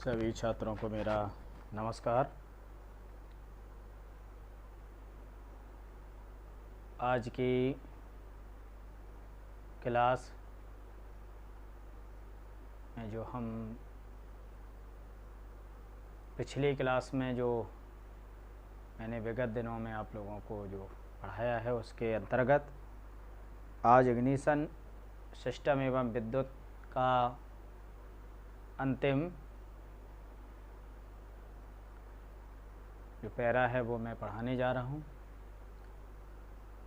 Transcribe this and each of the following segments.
सभी छात्रों को मेरा नमस्कार। आज की क्लास में जो हम पिछली क्लास में जो मैंने विगत दिनों में आप लोगों को जो पढ़ाया है उसके अंतर्गत आज इग्निशन सिस्टम एवं विद्युत का अंतिम जो पैरा है वो मैं पढ़ाने जा रहा हूँ।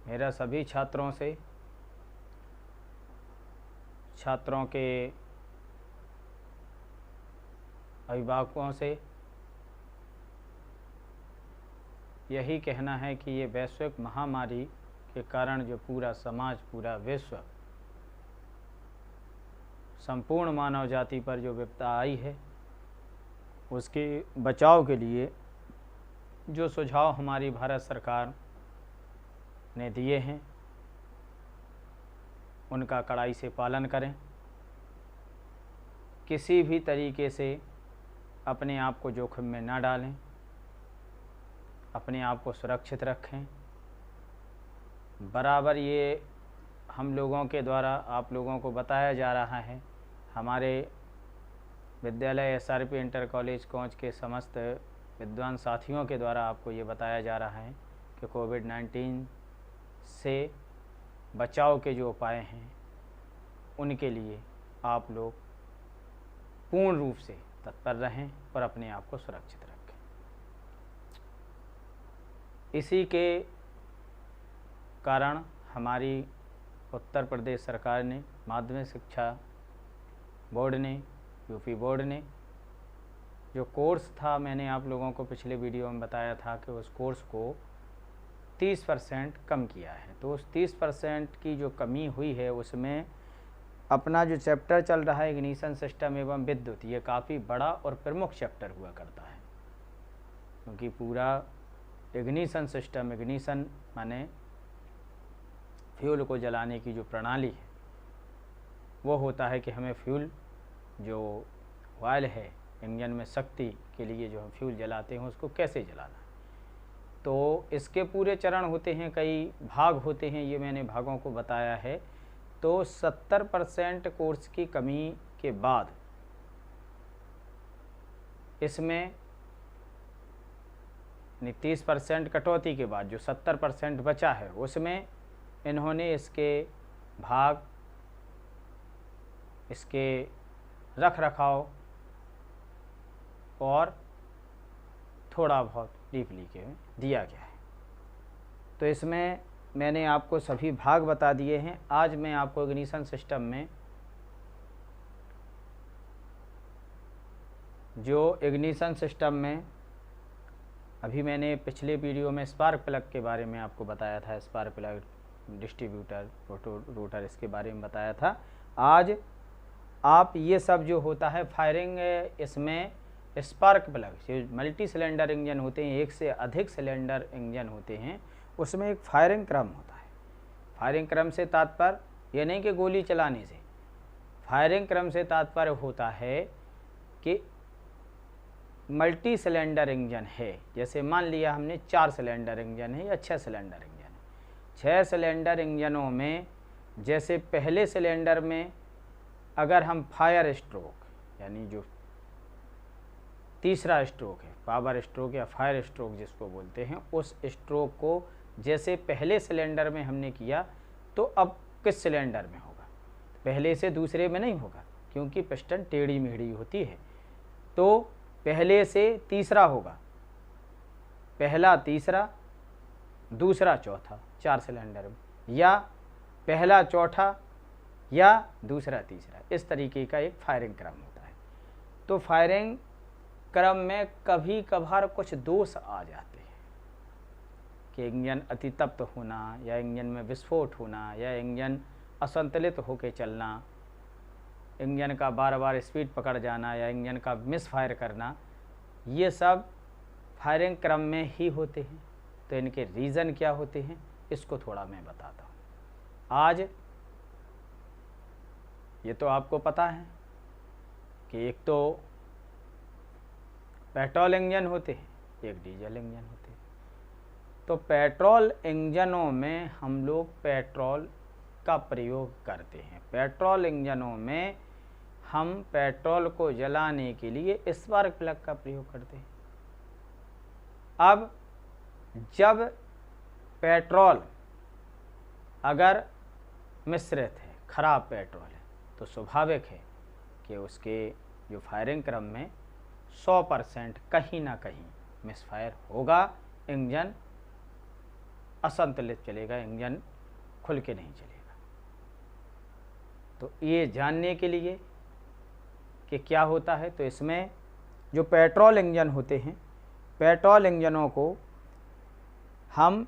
मेरा सभी छात्रों से, छात्रों के अभिभावकों से यही कहना है कि ये वैश्विक महामारी के कारण जो पूरा समाज, पूरा विश्व, संपूर्ण मानव जाति पर जो विपदा आई है उसके बचाव के लिए जो सुझाव हमारी भारत सरकार ने दिए हैं उनका कड़ाई से पालन करें। किसी भी तरीके से अपने आप को जोखिम में ना डालें, अपने आप को सुरक्षित रखें। बराबर ये हम लोगों के द्वारा आप लोगों को बताया जा रहा है। हमारे विद्यालय SRP इंटर कॉलेज कोंच के समस्त विद्वान साथियों के द्वारा आपको ये बताया जा रहा है कि कोविड-19 से बचाव के जो उपाय हैं उनके लिए आप लोग पूर्ण रूप से तत्पर रहें और अपने आप को सुरक्षित रखें। इसी के कारण हमारी उत्तर प्रदेश सरकार ने, माध्यमिक शिक्षा बोर्ड ने, यूपी बोर्ड ने जो कोर्स था, मैंने आप लोगों को पिछले वीडियो में बताया था कि उस कोर्स को 30% कम किया है। तो उस 30% की जो कमी हुई है उसमें अपना जो चैप्टर चल रहा है इग्निशन सिस्टम एवं विद्युत, ये काफ़ी बड़ा और प्रमुख चैप्टर हुआ करता है, क्योंकि पूरा इग्निशन सिस्टम, इग्निशन माने फ्यूल को जलाने की जो प्रणाली है वो होता है कि हमें फ्यूल जो ऑयल है इंजन में शक्ति के लिए जो हम फ्यूल जलाते हैं उसको कैसे जलाना है। तो इसके पूरे चरण होते हैं, कई भाग होते हैं, ये मैंने भागों को बताया है। तो 70% कोर्स की कमी के बाद इसमें 30% कटौती के बाद जो 70% बचा है उसमें इन्होंने इसके भाग, इसके रख रखाव और थोड़ा बहुत डीपली के दिया गया है। तो इसमें मैंने आपको सभी भाग बता दिए हैं। आज मैं आपको इग्निशन सिस्टम में जो इग्निशन सिस्टम में अभी मैंने पिछले वीडियो में स्पार्क प्लग के बारे में आपको बताया था, स्पार्क प्लग, डिस्ट्रीब्यूटर, रोटो रोटर, इसके बारे में बताया था। आज आप ये सब जो होता है फायरिंग, इसमें स्पार्क प्लग जो मल्टी सिलेंडर इंजन होते हैं, एक से अधिक सिलेंडर इंजन होते हैं, उसमें एक फायरिंग क्रम होता है। फायरिंग क्रम से तात्पर्य ये नहीं कि गोली चलाने से, फायरिंग क्रम से तात्पर्य होता है कि मल्टी सिलेंडर इंजन है, जैसे मान लिया हमने 4 सिलेंडर इंजन है या 6 सिलेंडर इंजन है। 6 सिलेंडर इंजनों में जैसे पहले सिलेंडर में अगर हम फायर स्ट्रोक यानी जो तीसरा स्ट्रोक है, पावर स्ट्रोक या फायर स्ट्रोक जिसको बोलते हैं, उस स्ट्रोक को जैसे पहले सिलेंडर में हमने किया तो अब किस सिलेंडर में होगा? पहले से दूसरे में नहीं होगा, क्योंकि पिस्टन टेढ़ी मेढ़ी होती है। तो पहले से तीसरा होगा, पहला तीसरा, दूसरा चौथा, 4 सिलेंडर में, या पहला चौथा या दूसरा तीसरा, इस तरीके का एक फायरिंग क्रम होता है। तो फायरिंग क्रम में कभी कभार कुछ दोष आ जाते हैं कि इंजन अतितप्त होना, या इंजन में विस्फोट होना, या इंजन असंतुलित होकर चलना, इंजन का बार बार स्पीड पकड़ जाना, या इंजन का मिस फायर करना, ये सब फायरिंग क्रम में ही होते हैं। तो इनके रीज़न क्या होते हैं इसको थोड़ा मैं बताता हूँ। आज ये तो आपको पता है कि एक तो पेट्रोल इंजन होते हैं, एक डीजल इंजन होते हैं। तो पेट्रोल इंजनों में हम लोग पेट्रोल का प्रयोग करते हैं। पेट्रोल इंजनों में हम पेट्रोल को जलाने के लिए स्पार्क प्लग का प्रयोग करते हैं। अब जब पेट्रोल अगर मिश्रित है, खराब पेट्रोल है, तो स्वाभाविक है कि उसके जो फायरिंग क्रम में 100% कहीं ना कहीं मिसफायर होगा, इंजन असंतुलित चलेगा, इंजन खुल के नहीं चलेगा। तो ये जानने के लिए कि क्या होता है, तो इसमें जो पेट्रोल इंजन होते हैं, पेट्रोल इंजनों को हम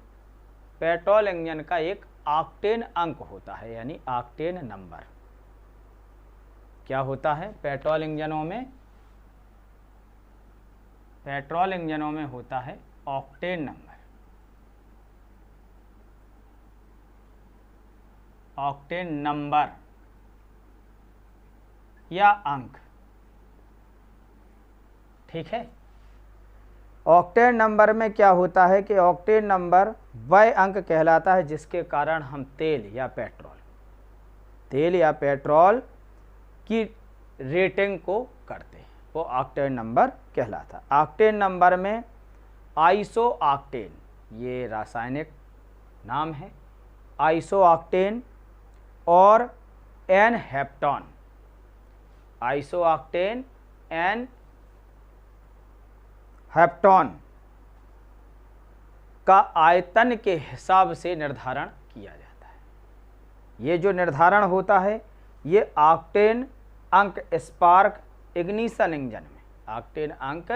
पेट्रोल इंजन का एक ऑक्टेन अंक होता है, यानी ऑक्टेन नंबर। क्या होता है पेट्रोल इंजनों में? पेट्रोल इंजनों में होता है ऑक्टेन नंबर। ऑक्टेन नंबर या अंक, ठीक है। ऑक्टेन नंबर में क्या होता है कि ऑक्टेन नंबर वह अंक कहलाता है जिसके कारण हम तेल या पेट्रोल की रेटिंग को करते हैं, वो ऑक्टेन नंबर कहलाता है। ऑक्टेन नंबर में आइसो ऑक्टेन, ये रासायनिक नाम है, आइसो ऑक्टेन और एन हेप्टॉन, आइसो ऑक्टेन एन हेप्टॉन का आयतन के हिसाब से निर्धारण किया जाता है। ये जो निर्धारण होता है ये ऑक्टेन अंक स्पार्क इग्निशन इंजन में, ऑक्टेन अंक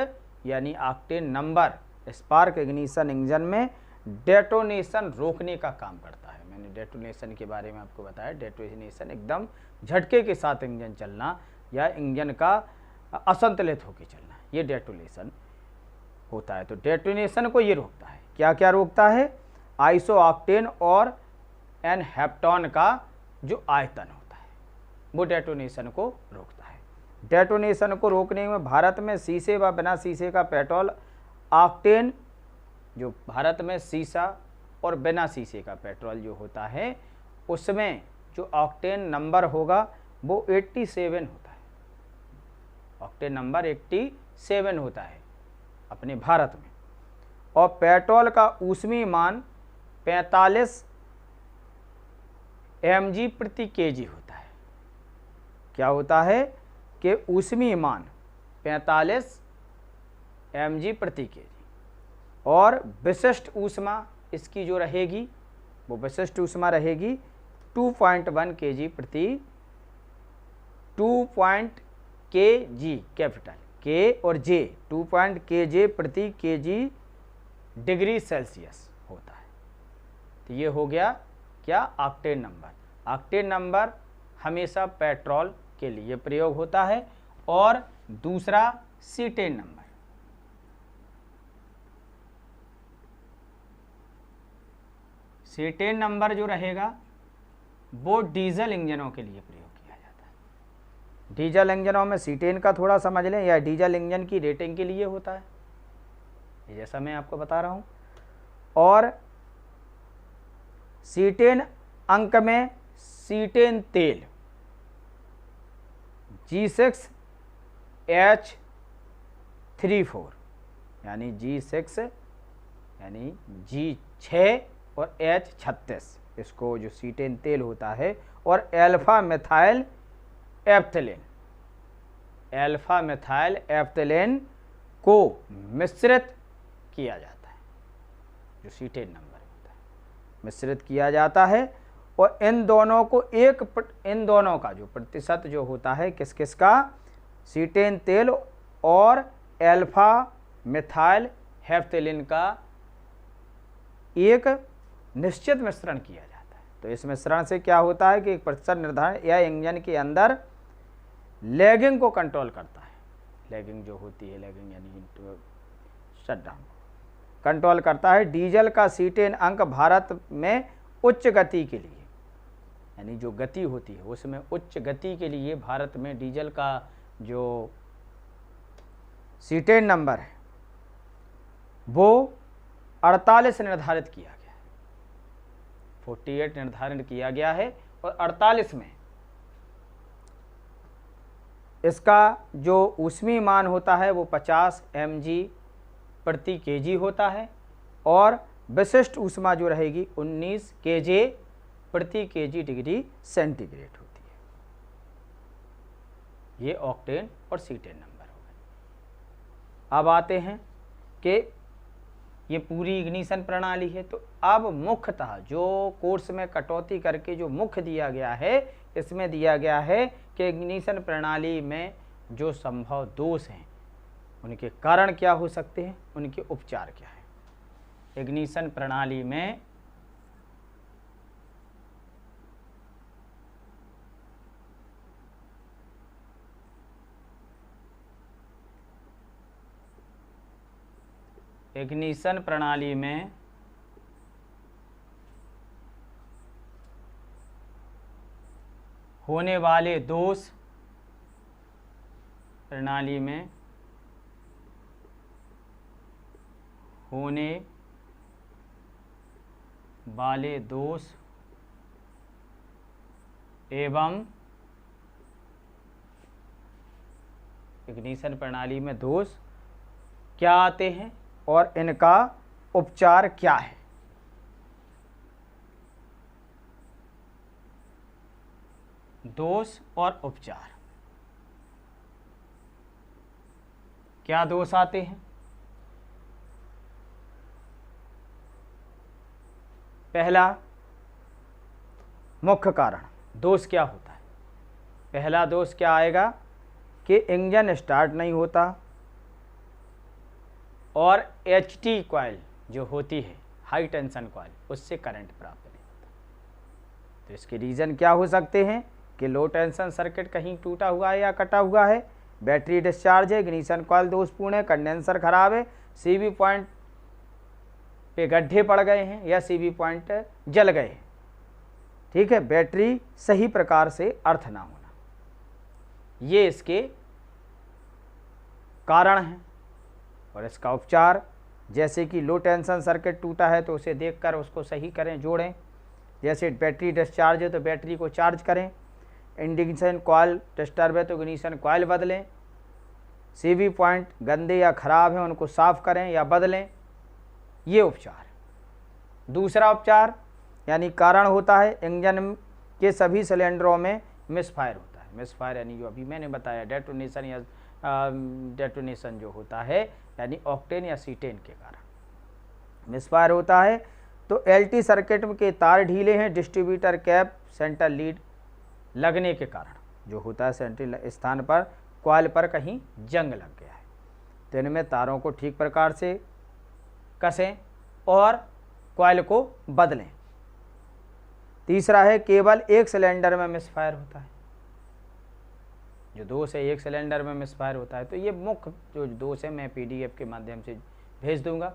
यानी octane number spark ignition engine में डेटोनेशन रोकने का काम करता है। मैंने डेटोनेशन के बारे में आपको बताया। डेटोनेशन एकदम झटके के साथ इंजन चलना या इंजन का असंतुलित होकर चलना, ये डेटोनेशन होता है। तो डेटोनेशन को ये रोकता है। क्या क्या रोकता है? आइसो ऑक्टेन और एन हेप्टॉन का जो आयतन होता है वो डेटोनेशन को रोकता है। डेटोनेशन को रोकने में भारत में शीशे व बिना शीशे का पेट्रोल ऑक्टेन, जो भारत में शीशा और बिना शीशे का पेट्रोल जो होता है उसमें जो ऑक्टेन नंबर होगा वो 87 होता है। ऑक्टेन नंबर 87 होता है अपने भारत में। और पेट्रोल का ऊष्मीय मान 45 mg प्रति kg होता है। क्या होता है कि ऊष्मीय मान 45 mg प्रति kg और विशिष्ट ऊष्मा इसकी जो रहेगी वो विशिष्ट ऊष्मा रहेगी 2.1 kg प्रति 2. kg कैपिटल के और जे 2. kg प्रति kg डिग्री सेल्सियस होता है। तो ये हो गया क्या? Octane number. ऑक्टेन नंबर हमेशा पेट्रोल के लिए प्रयोग होता है। और दूसरा सीटेन नंबर। सीटेन नंबर जो रहेगा वो डीजल इंजनों के लिए प्रयोग किया जाता है। डीजल इंजनों में सीटेन का थोड़ा समझ लें, या डीजल इंजन की रेटिंग के लिए होता है, जैसा मैं आपको बता रहा हूं। और सीटेन अंक में सीटेन तेल G6H34 यानी G6 यानी G6 और H36, इसको जो सीटेन तेल होता है, और अल्फा मिथाइल एफ्थलेन को मिश्रित किया जाता है। जो सीटेन नंबर होता है मिश्रित किया जाता है। और इन दोनों का जो प्रतिशत जो होता है किस किस का? सीटेन तेल और अल्फा मिथाइल हेफ्थेलिन का एक निश्चित मिश्रण किया जाता है। तो इस मिश्रण से क्या होता है कि एक प्रतिशत निर्धारण या इंजन के अंदर लैगिंग को कंट्रोल करता है। लैगिंग जो होती है, लैगिंग यानी शटडाउन कंट्रोल करता है। डीजल का सीटेन अंक भारत में उच्च गति के लिए, यानी जो गति होती है उसमें उच्च गति के लिए भारत में डीजल का जो सीटेन नंबर है वो 48 निर्धारित किया गया है, 48 निर्धारित किया गया है और 48 में इसका जो ऊष्मीय मान होता है वो 50 mg प्रति kg होता है और विशिष्ट ऊष्मा जो रहेगी 19 kJ प्रति kg डिग्री सेंटीग्रेड होती है। ये ऑक्टेन और सीटेन नंबर हो गए। अब आते हैं कि ये पूरी इग्निशन प्रणाली है, तो अब मुख्यतः जो कोर्स में कटौती करके जो मुख्य दिया गया है, इसमें दिया गया है कि इग्निशन प्रणाली में जो संभव दोष हैं उनके कारण क्या हो सकते हैं, उनके उपचार क्या है। इग्निशन प्रणाली में होने वाले दोष, प्रणाली में होने वाले दोष एवं इग्निशन प्रणाली में दोष क्या आते हैं और इनका उपचार क्या है। दोष और उपचार, क्या दोष आते हैं। पहला मुख्य कारण दोष क्या होता है, पहला दोष क्या आएगा कि इंजन स्टार्ट नहीं होता और HT कॉइल जो होती है हाई टेंशन कॉइल, उससे करंट प्राप्त नहीं होता। तो इसके रीज़न क्या हो सकते हैं कि लो टेंशन सर्किट कहीं टूटा हुआ है या कटा हुआ है, बैटरी डिस्चार्ज है, इग्निशन कॉइल दोषपूर्ण है, कंडेंसर खराब है, CV पॉइंट पे गड्ढे पड़ गए हैं या CV पॉइंट जल गए हैं। ठीक है, बैटरी सही प्रकार से अर्थ ना होना, ये इसके कारण हैं। और इसका उपचार, जैसे कि लो टेंशन सर्किट टूटा है तो उसे देखकर उसको सही करें, जोड़ें। जैसे बैटरी डिस्चार्ज है तो बैटरी को चार्ज करें, इग्निशन कॉइल डिस्टर्ब है तो इग्निशन कॉइल बदलें, CV पॉइंट गंदे या ख़राब हैं उनको साफ़ करें या बदलें, ये उपचार। दूसरा उपचार यानी कारण होता है इंजन के सभी सिलेंडरों में मिसफायर होता है। मिसफायर यानी जो अभी मैंने बताया डेटोनेशन या डेटोनेशन जो होता है यानी ऑक्टेन या सीटेन के कारण मिसफायर होता है। तो LT सर्किट के तार ढीले हैं, डिस्ट्रीब्यूटर कैप सेंटर लीड लगने के कारण जो होता है सेंट्रल स्थान पर कॉइल पर कहीं जंग लग गया है, तो इनमें तारों को ठीक प्रकार से कसें और कॉइल को बदलें। तीसरा है केवल एक सिलेंडर में मिसफायर होता है, जो दोष है एक सिलेंडर में मिसफायर होता है। तो ये मुख्य जो दोष है मैं PDF के माध्यम से भेज दूंगा।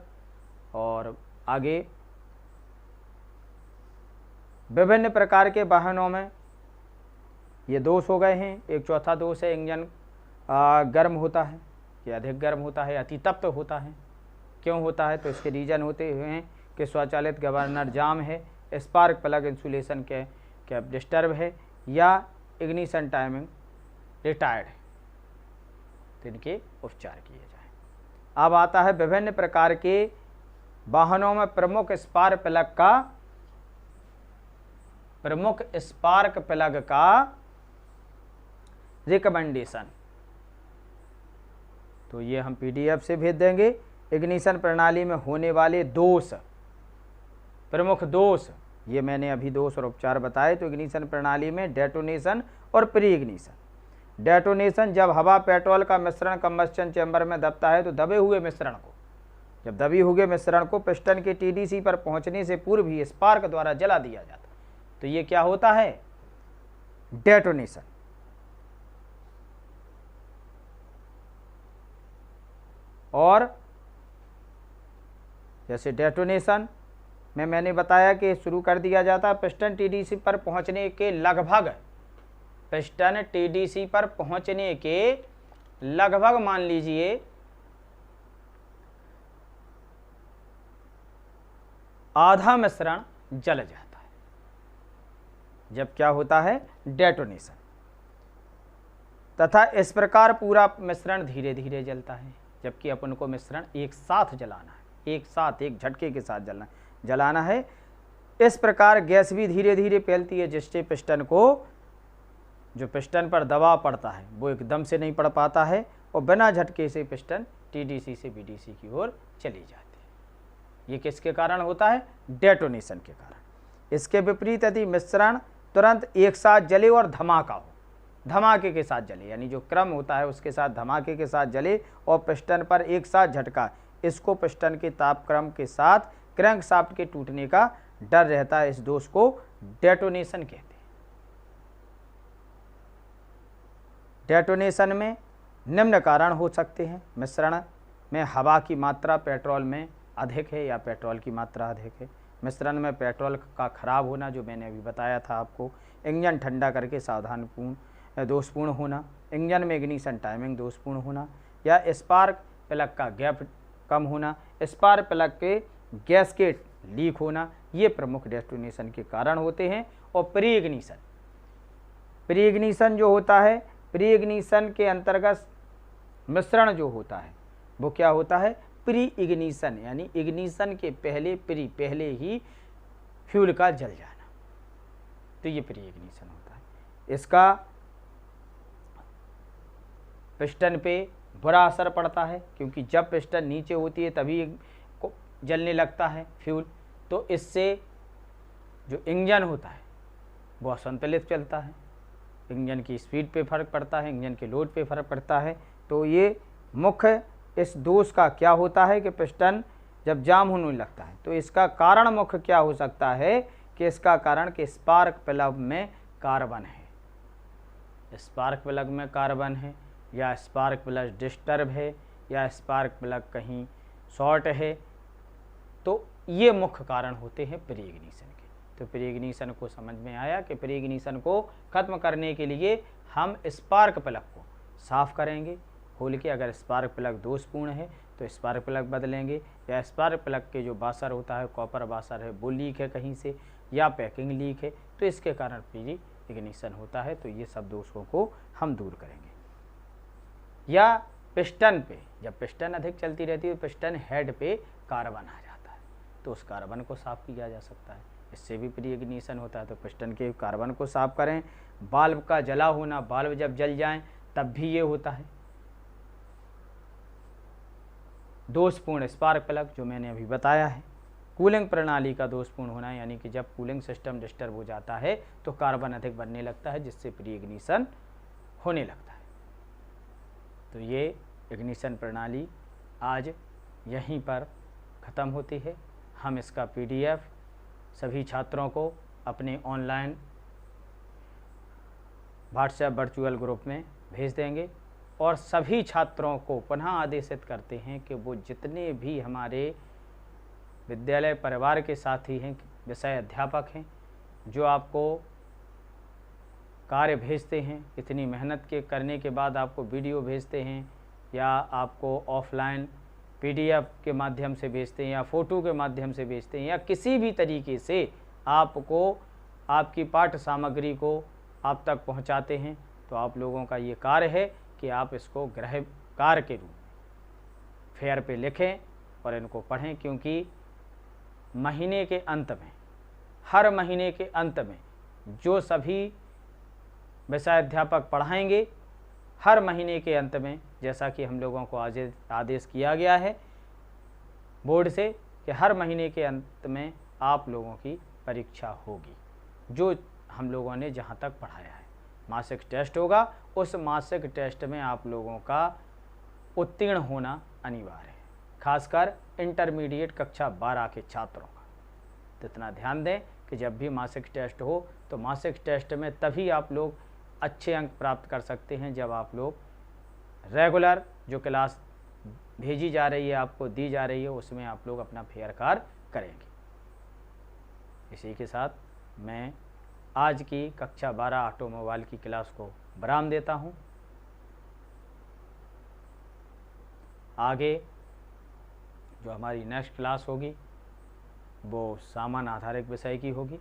और आगे विभिन्न प्रकार के वाहनों में ये दोष हो गए हैं। एक चौथा दोष है इंजन गर्म होता है, ये अधिक गर्म होता है, अति तप्त होता है। क्यों होता है, तो इसके रीजन होते हुए हैं कि स्वचालित गवर्नर जाम है, स्पार्क प्लग इंसुलेशन के कैप डिस्टर्ब है या इग्निशन टाइमिंग रिटायर्ड है, तो इनके उपचार किए जाएं। अब आता है विभिन्न प्रकार के वाहनों में प्रमुख स्पार्क प्लग का रिकमेंडेशन। तो ये हम PDF से भेज देंगे। इग्निशन प्रणाली में होने वाले दोष, प्रमुख दोष, ये मैंने अभी दोष और उपचार बताए। तो इग्निशन प्रणाली में डेटोनेशन और प्री इग्निशन। डेटोनेशन जब हवा पेट्रोल का मिश्रण कंबस्शन चैम्बर में दबता है तो दबे हुए मिश्रण को, जब दबी हुए मिश्रण को पिस्टन के TDC पर पहुंचने से पूर्व ही स्पार्क द्वारा जला दिया जाता है, तो ये क्या होता है, डेटोनेशन। और जैसे डेटोनेशन में मैंने बताया कि शुरू कर दिया जाता है पिस्टन TDC पर पहुंचने के लगभग, पिस्टन TDC पर पहुंचने के लगभग मान लीजिए आधा मिश्रण जल जाता है। जब क्या होता है, डेटोनेशन, तथा इस प्रकार पूरा मिश्रण धीरे धीरे जलता है, जबकि अपन को मिश्रण एक साथ जलाना है, एक साथ एक झटके के साथ जलाना है। इस प्रकार गैस भी धीरे धीरे फैलती है, जिससे पिस्टन को, जो पिस्टन पर दबाव पड़ता है वो एकदम से नहीं पड़ पाता है और बिना झटके से पिस्टन टीडीसी से बीडीसी की ओर चली जाती है। ये किसके कारण होता है, डेटोनेशन के कारण। इसके विपरीत यदि मिश्रण तुरंत एक साथ जले और धमाका हो, धमाके के साथ जले, यानी जो क्रम होता है उसके साथ धमाके के साथ जले और पिस्टन पर एक साथ झटका, इसको पिस्टन के तापक्रम के साथ क्रैंकशाफ्ट के टूटने का डर रहता है। इस दोष को डेटोनेशन कहते हैं। डेटोनेशन में निम्न कारण हो सकते हैं। मिश्रण में हवा की मात्रा पेट्रोल में अधिक है या पेट्रोल की मात्रा अधिक है। मिश्रण में पेट्रोल का खराब होना, जो मैंने अभी बताया था आपको। इंजन ठंडा करके सावधानपूर्ण दोषपूर्ण होना। इंजन में इग्निशन टाइमिंग दोषपूर्ण होना, या स्पार्क प्लग का गैप कम होना, स्पार्क प्लग के गैसकेट लीक होना, ये प्रमुख डेटोनेशन के कारण होते हैं। और प्री इग्निशन, प्री इग्निशन जो होता है, प्री इग्निशन के अंतर्गत मिश्रण जो होता है वो क्या होता है, प्री इग्निशन, यानी इग्निशन के पहले ही फ्यूल का जल जाना, तो ये प्री इग्निशन होता है। इसका पिस्टन पे बुरा असर पड़ता है, क्योंकि जब पिस्टन नीचे होती है तभी जलने लगता है फ्यूल, तो इससे जो इंजन होता है वो असंतुलित चलता है, इंजन की स्पीड पे फर्क पड़ता है, इंजन के लोड पे फर्क पड़ता है। तो ये मुख्य इस दोष का क्या होता है कि पिस्टन जब जाम होने लगता है, तो इसका कारण मुख्य क्या हो सकता है कि इसका कारण कि स्पार्क प्लग में कार्बन है, स्पार्क प्लग में कार्बन है, या स्पार्क प्लग डिस्टर्ब है, या स्पार्क प्लग कहीं शॉर्ट है। तो ये मुख्य कारण होते हैं प्री इग्निशन के। तो प्री इग्निशन को समझ में आया कि प्री इग्निशन को ख़त्म करने के लिए हम स्पार्क प्लग को साफ़ करेंगे खोल के। अगर स्पार्क प्लग दोषपूर्ण है तो स्पार्क प्लग बदलेंगे, या स्पार्क प्लग के जो वाशर होता है, कॉपर वाशर है, वो लीक है कहीं से, या पैकिंग लीक है, तो इसके कारण प्री इग्निशन होता है। तो ये सब दोषों को हम दूर करेंगे। या पिस्टन पे, जब पिस्टन अधिक चलती रहती है तो पिस्टन हेड पे कार्बन आ जाता है, तो उस कार्बन को साफ़ किया जा सकता है, इससे भी प्री इग्निशन होता है। तो पिस्टन के कार्बन को साफ़ करें। बाल्ब का जला होना, बाल्ब जब जल जाएं तब भी ये होता है। दोषपूर्ण स्पार्क प्लग, जो मैंने अभी बताया है। कूलिंग प्रणाली का दोषपूर्ण होना, यानी कि जब कूलिंग सिस्टम डिस्टर्ब हो जाता है तो कार्बन अधिक बनने लगता है, जिससे प्री इग्निशन होने लगता है। तो ये इग्निशन प्रणाली आज यहीं पर ख़त्म होती है। हम इसका PDF सभी छात्रों को अपने ऑनलाइन व्हाट्सएप वर्चुअल ग्रुप में भेज देंगे, और सभी छात्रों को पुनः आदेशित करते हैं कि वो जितने भी हमारे विद्यालय परिवार के साथी हैं, विषय अध्यापक हैं, जो आपको कार्य भेजते हैं, इतनी मेहनत के करने के बाद आपको वीडियो भेजते हैं, या आपको ऑफलाइन PDF के माध्यम से भेजते हैं, या फ़ोटो के माध्यम से भेजते हैं, या किसी भी तरीके से आपको आपकी पाठ्य सामग्री को आप तक पहुंचाते हैं, तो आप लोगों का ये कार्य है कि आप इसको गृह कार्य के रूप में फेयर पे लिखें और इनको पढ़ें। क्योंकि महीने के अंत में, हर महीने के अंत में जो सभी विषय अध्यापक पढ़ाएंगे, हर महीने के अंत में, जैसा कि हम लोगों को आदेश किया गया है बोर्ड से कि हर महीने के अंत में आप लोगों की परीक्षा होगी, जो हम लोगों ने जहाँ तक पढ़ाया है। मासिक टेस्ट होगा, उस मासिक टेस्ट में आप लोगों का उत्तीर्ण होना अनिवार्य है, खासकर इंटरमीडिएट कक्षा 12 के छात्रों का। तो इतना ध्यान दें कि जब भी मासिक टेस्ट हो तो मासिक टेस्ट में तभी आप लोग अच्छे अंक प्राप्त कर सकते हैं जब आप लोग रेगुलर जो क्लास भेजी जा रही है, आपको दी जा रही है, उसमें आप लोग अपना फेयर कार्य करेंगे। इसी के साथ मैं आज की कक्षा 12 ऑटोमोबाइल की क्लास को विराम देता हूं। आगे जो हमारी नेक्स्ट क्लास होगी वो सामान आधारित विषय की होगी।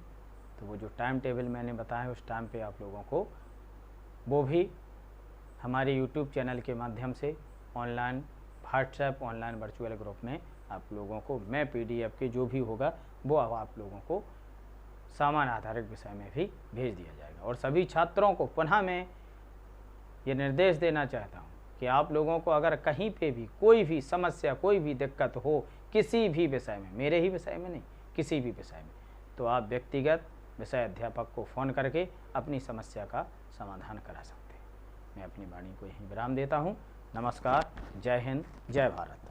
तो वो जो टाइम टेबल मैंने बताया उस टाइम पे आप लोगों को वो भी हमारे यूट्यूब चैनल के माध्यम से online WhatsApp online virtual group में आप लोगों को मैं PDF के जो भी होगा वो अब आप लोगों को सामान आधारित विषय में भी भेज दिया जाएगा। और सभी छात्रों को पुनः मैं ये निर्देश देना चाहता हूँ कि आप लोगों को अगर कहीं पे भी कोई भी समस्या कोई भी दिक्कत हो किसी भी विषय में, मेरे ही विषय में नहीं किसी भी विषय में, तो आप व्यक्तिगत विषय अध्यापक को फ़ोन करके अपनी समस्या का समाधान करा सकते हैं। मैं अपनी वाणी को यहीं विराम देता हूँ। नमस्कार, जय हिंद, जय भारत।